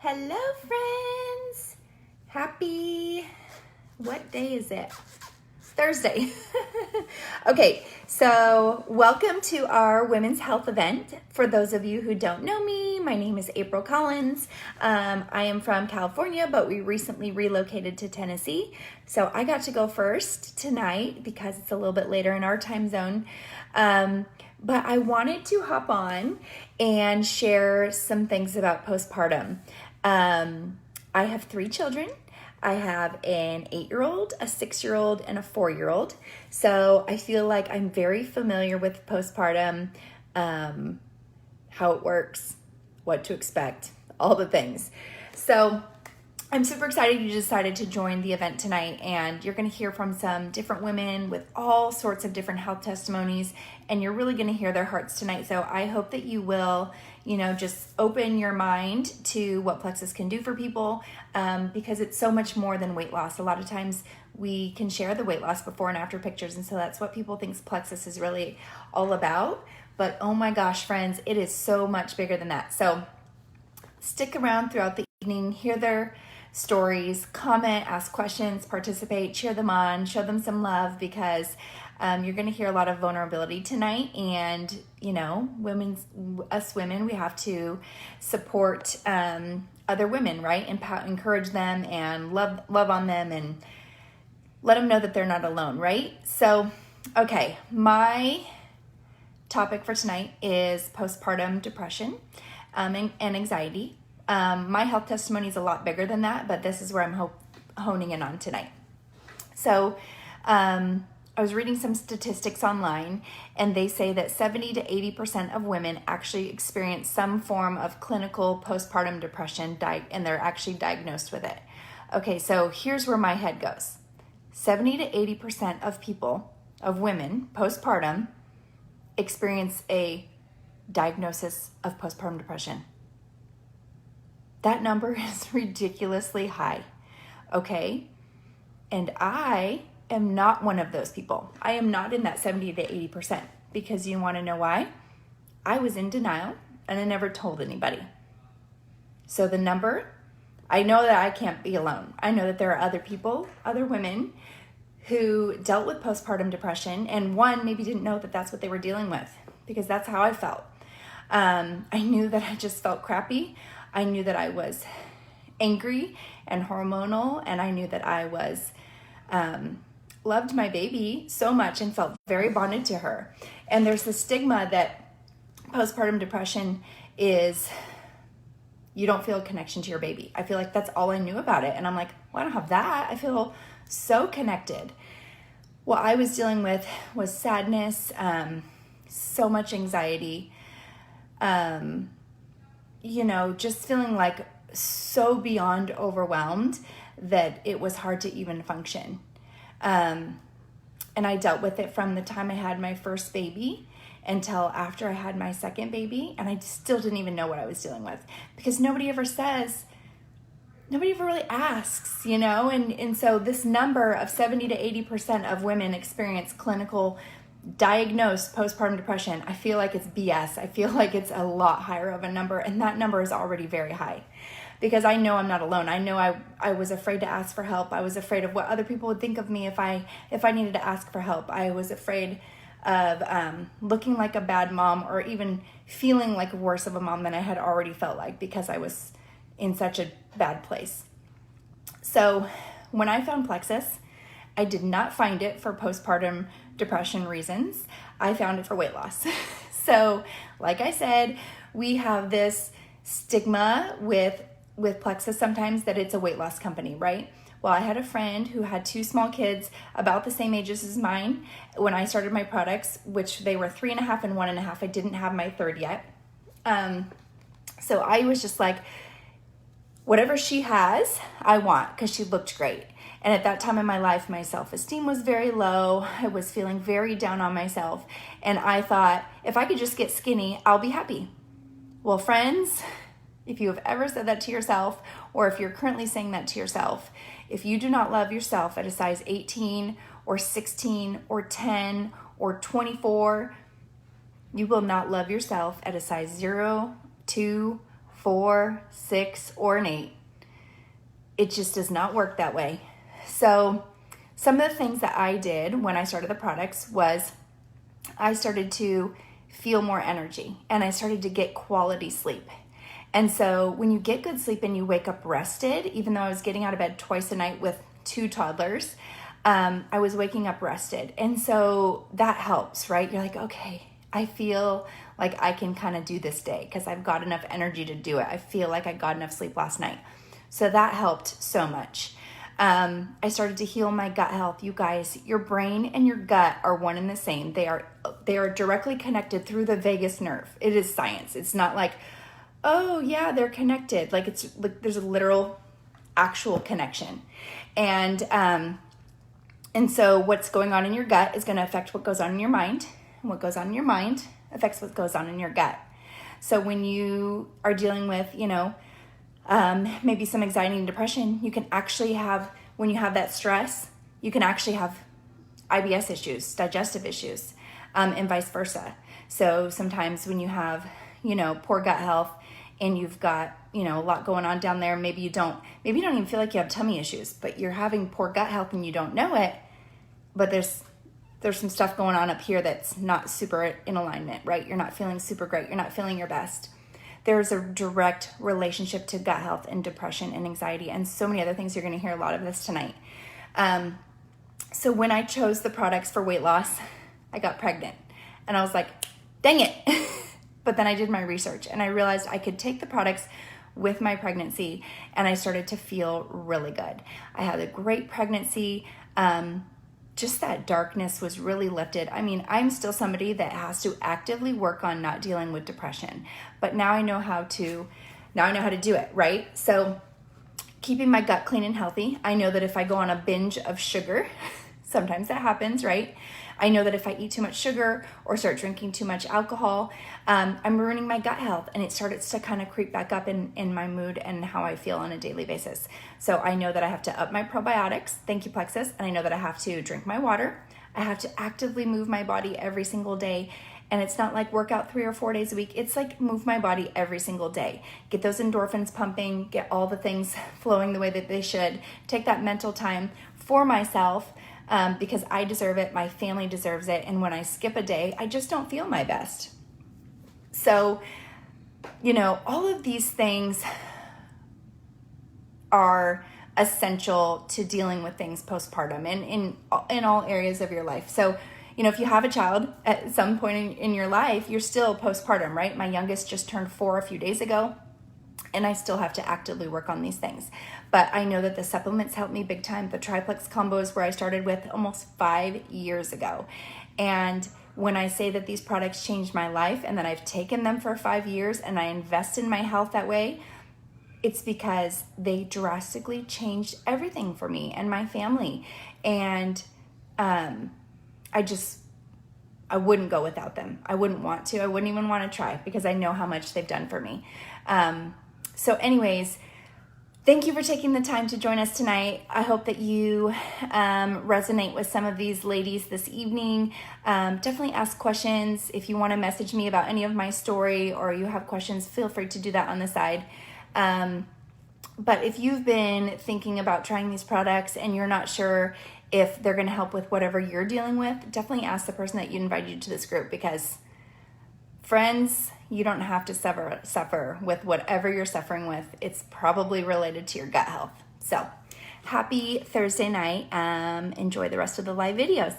Hello, friends. Happy, what day is it? Thursday. Okay, so welcome to our Women's Health event. For those of you who don't know me, my name is April Collins. I am from California, but we recently relocated to Tennessee. So I got to go first tonight because it's a little bit later in our time zone. But I wanted to hop on and share some things about postpartum. I have 3 children. I have an 8-year-old, a 6-year-old, and a 4-year-old. So I feel like I'm very familiar with postpartum, how it works, what to expect, all the things. So I'm super excited you decided to join the event tonight, and you're going to hear from some different women with all sorts of different health testimonies, and you're really going to hear their hearts tonight. So I hope that you will, just open your mind to what Plexus can do for people, because it's so much more than weight loss. A lot of times we can share the weight loss before and after pictures, and so that's what people think Plexus is really all about. But oh my gosh, friends, it is so much bigger than that. So stick around throughout the evening, hear their stories, comment, ask questions, participate, cheer them on, show them some love, because you're going to hear a lot of vulnerability tonight. And us women, we have to support other women, right? Encourage them and love on them and let them know that they're not alone, right? So, okay, my topic for tonight is postpartum depression and anxiety. My health testimony is a lot bigger than that, but this is where I'm honing in on tonight. So I was reading some statistics online, and they say that 70 to 80% of women actually experience some form of clinical postpartum depression, and they're actually diagnosed with it. Okay, so here's where my head goes. 70 to 80% of women postpartum experience a diagnosis of postpartum depression. That number is ridiculously high, okay? And I am not one of those people. I am not in that 70 to 80%, because you want to know why? I was in denial and I never told anybody. So the number, I know that I can't be alone. I know that there are other people, other women who dealt with postpartum depression, and one maybe didn't know that that's what they were dealing with, because that's how I felt. I knew that I just felt crappy. I knew that I was angry and hormonal, and I knew that I was loved my baby so much and felt very bonded to her. And there's the stigma that postpartum depression is you don't feel a connection to your baby. I feel like that's all I knew about it. And I'm like, well, I don't have that. I feel so connected. What I was dealing with was sadness, so much anxiety, just feeling like so beyond overwhelmed that it was hard to even function. And I dealt with it from the time I had my first baby until after I had my second baby. And I still didn't even know what I was dealing with, because nobody ever really asks, and so this number of 70 to 80% of women experience clinical diagnosed postpartum depression, I feel like it's BS. I feel like it's a lot higher of a number, and that number is already very high, because I know I'm not alone. I know I was afraid to ask for help. I was afraid of what other people would think of me if I needed to ask for help. I was afraid of looking like a bad mom, or even feeling like worse of a mom than I had already felt like, because I was in such a bad place. So when I found Plexus, I did not find it for postpartum depression reasons. I found it for weight loss. So like I said, we have this stigma with Plexus sometimes that it's a weight loss company, right? Well, I had a friend who had 2 small kids about the same ages as mine when I started my products, which they were 3.5 and 1.5. I didn't have my third yet. So I was just like, whatever she has, I want, because she looked great. And at that time in my life, my self-esteem was very low. I was feeling very down on myself. And I thought, if I could just get skinny, I'll be happy. Well, friends, if you have ever said that to yourself, or if you're currently saying that to yourself, if you do not love yourself at a size 18 or 16 or 10 or 24, you will not love yourself at a size 0, 2, 4, 6, or an 8. It just does not work that way. So some of the things that I did when I started the products was I started to feel more energy and I started to get quality sleep. And so when you get good sleep and you wake up rested, even though I was getting out of bed twice a night with 2 toddlers, I was waking up rested. And so that helps, right? You're like, okay, I feel like I can kind of do this day because I've got enough energy to do it. I feel like I got enough sleep last night. So that helped so much. I started to heal my gut health. You guys, your brain and your gut are one and the same. They are directly connected through the vagus nerve. It is science. It's not like, oh yeah, they're connected. Like it's like there's a literal actual connection. And so what's going on in your gut is going to affect what goes on in your mind. And what goes on in your mind affects what goes on in your gut. So when you are dealing with, maybe some anxiety and depression, you can actually have, when you have that stress, you can actually have IBS issues, digestive issues, and vice versa. So sometimes when you have, poor gut health and you've got, a lot going on down there, maybe you don't even feel like you have tummy issues, but you're having poor gut health and you don't know it, but there's some stuff going on up here that's not super in alignment, right? You're not feeling super great. You're not feeling your best. There's a direct relationship to gut health and depression and anxiety and so many other things. You're going to hear a lot of this tonight. So when I chose the products for weight loss, I got pregnant and I was like, dang it. But then I did my research and I realized I could take the products with my pregnancy and I started to feel really good. I had a great pregnancy. Just that darkness was really lifted. I mean, I'm still somebody that has to actively work on not dealing with depression, but now I know how to do it, right? So keeping my gut clean and healthy. I know that if I go on a binge of sugar, sometimes that happens, right? I know that if I eat too much sugar or start drinking too much alcohol, I'm ruining my gut health and it starts to kind of creep back up in my mood and how I feel on a daily basis. So I know that I have to up my probiotics, thank you Plexus, and I know that I have to drink my water. I have to actively move my body every single day. And it's not like work out 3 or 4 days a week. It's like move my body every single day. Get those endorphins pumping, get all the things flowing the way that they should. Take that mental time for myself. Because I deserve it, my family deserves it, and when I skip a day, I just don't feel my best. So, all of these things are essential to dealing with things postpartum and in all areas of your life. So, if you have a child at some point in your life, you're still postpartum, right? My youngest just turned 4 a few days ago. And I still have to actively work on these things. But I know that the supplements help me big time. The triplex combo is where I started with almost 5 years ago. And when I say that these products changed my life and that I've taken them for 5 years and I invest in my health that way, it's because they drastically changed everything for me and my family. And I wouldn't go without them. I wouldn't want to. I wouldn't even want to try because I know how much they've done for me. So anyways, thank you for taking the time to join us tonight. I hope that you resonate with some of these ladies this evening. Definitely ask questions. If you want to message me about any of my story or you have questions, feel free to do that on the side. But if you've been thinking about trying these products and you're not sure if they're going to help with whatever you're dealing with, definitely ask the person that invited you to this group because friends, you don't have to suffer with whatever you're suffering with. It's probably related to your gut health. So happy Thursday night. Enjoy the rest of the live videos.